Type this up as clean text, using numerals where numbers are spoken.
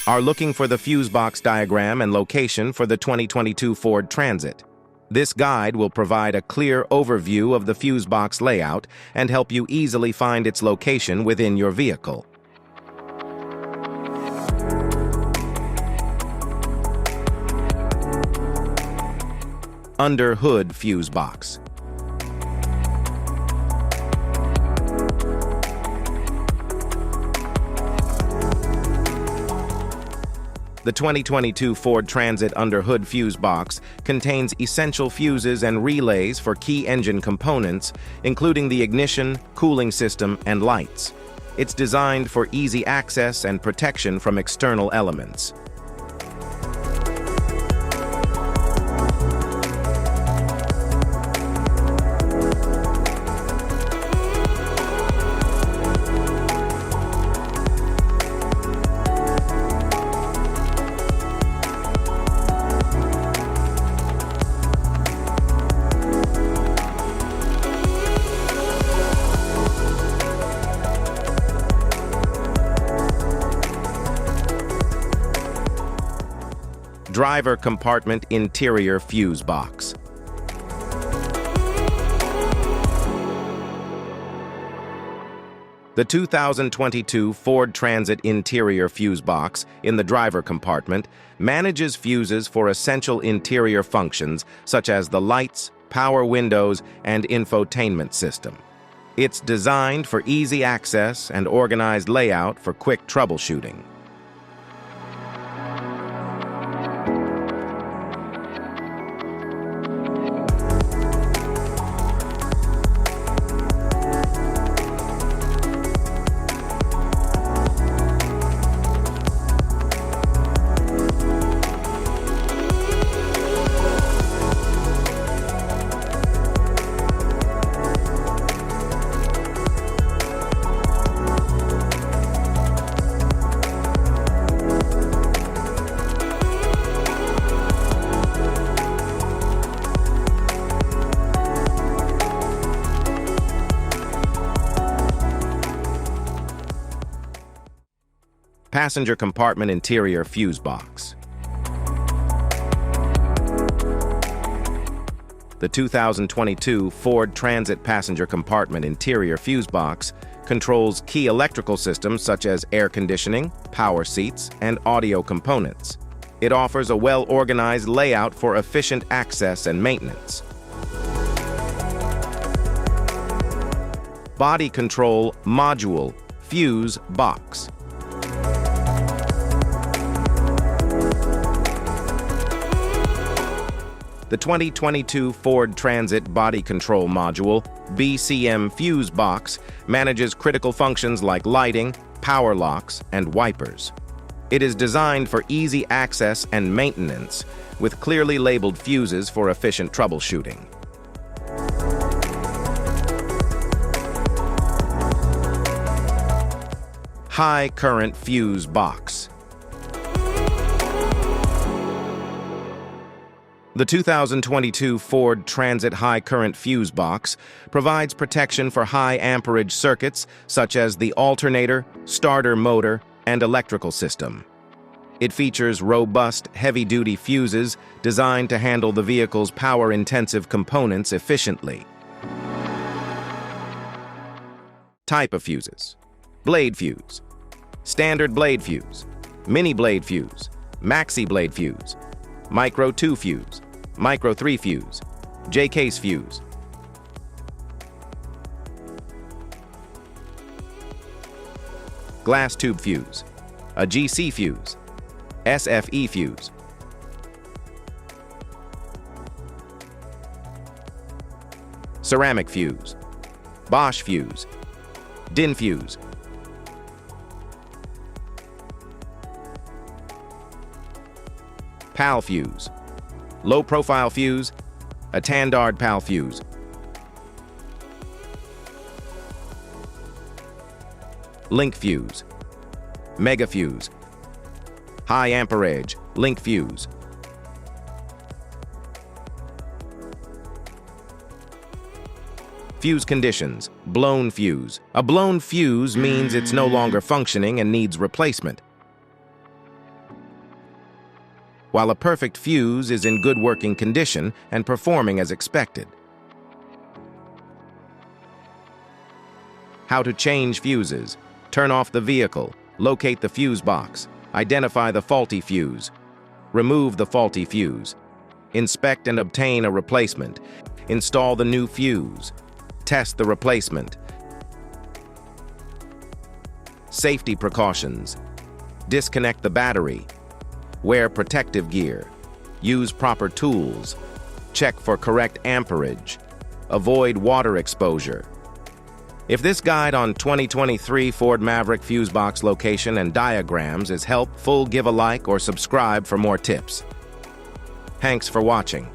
Are looking for the fuse box diagram and location for the 2022 Ford Transit. This guide will provide a clear overview of the fuse box layout and help you easily find its location within your vehicle. Under hood fuse box. The 2022 Ford Transit under hood fuse box contains essential fuses and relays for key engine components, including the ignition, cooling system, and lights. It's designed for easy access and protection from external elements. Driver compartment interior fuse box. The 2022 Ford Transit interior fuse box in the driver compartment manages fuses for essential interior functions such as the lights, power windows, and infotainment system. It's designed for easy access and organized layout for quick troubleshooting. Passenger compartment interior fuse box. The 2022 Ford Transit passenger compartment interior fuse box controls key electrical systems such as air conditioning, power seats, and audio components. It offers a well-organized layout for efficient access and maintenance. Body control module fuse box. The 2022 Ford Transit Body Control Module, BCM Fuse Box, manages critical functions like lighting, power locks, and wipers. It is designed for easy access and maintenance, with clearly labeled fuses for efficient troubleshooting. High current fuse box. The 2022 Ford Transit High Current Fuse Box provides protection for high amperage circuits such as the alternator, starter motor, and electrical system. It features robust, heavy-duty fuses designed to handle the vehicle's power-intensive components efficiently. Type of fuses: blade fuse, standard blade fuse, mini blade fuse, maxi blade fuse, micro 2 fuse, micro 3 fuse, J-case fuse. Glass tube fuse, a GC fuse, SFE fuse. Ceramic fuse, Bosch fuse, DIN fuse. PAL fuse, low-profile fuse, a Tandard PAL fuse. Link fuse, mega fuse, high amperage, link fuse. Fuse conditions: blown fuse. A blown fuse means it's no longer functioning and needs replacement. while a perfect fuse is in good working condition and performing as expected. How to change fuses. Turn off the vehicle, locate the fuse box, identify the faulty fuse, remove the faulty fuse, inspect and obtain a replacement, install the new fuse, test the replacement. Safety precautions. Disconnect the battery, wear protective gear, use proper tools, check for correct amperage, avoid water exposure. If this guide on 2023 Ford Maverick fuse box location and diagrams is helpful, give a like or subscribe for more tips. Thanks for watching.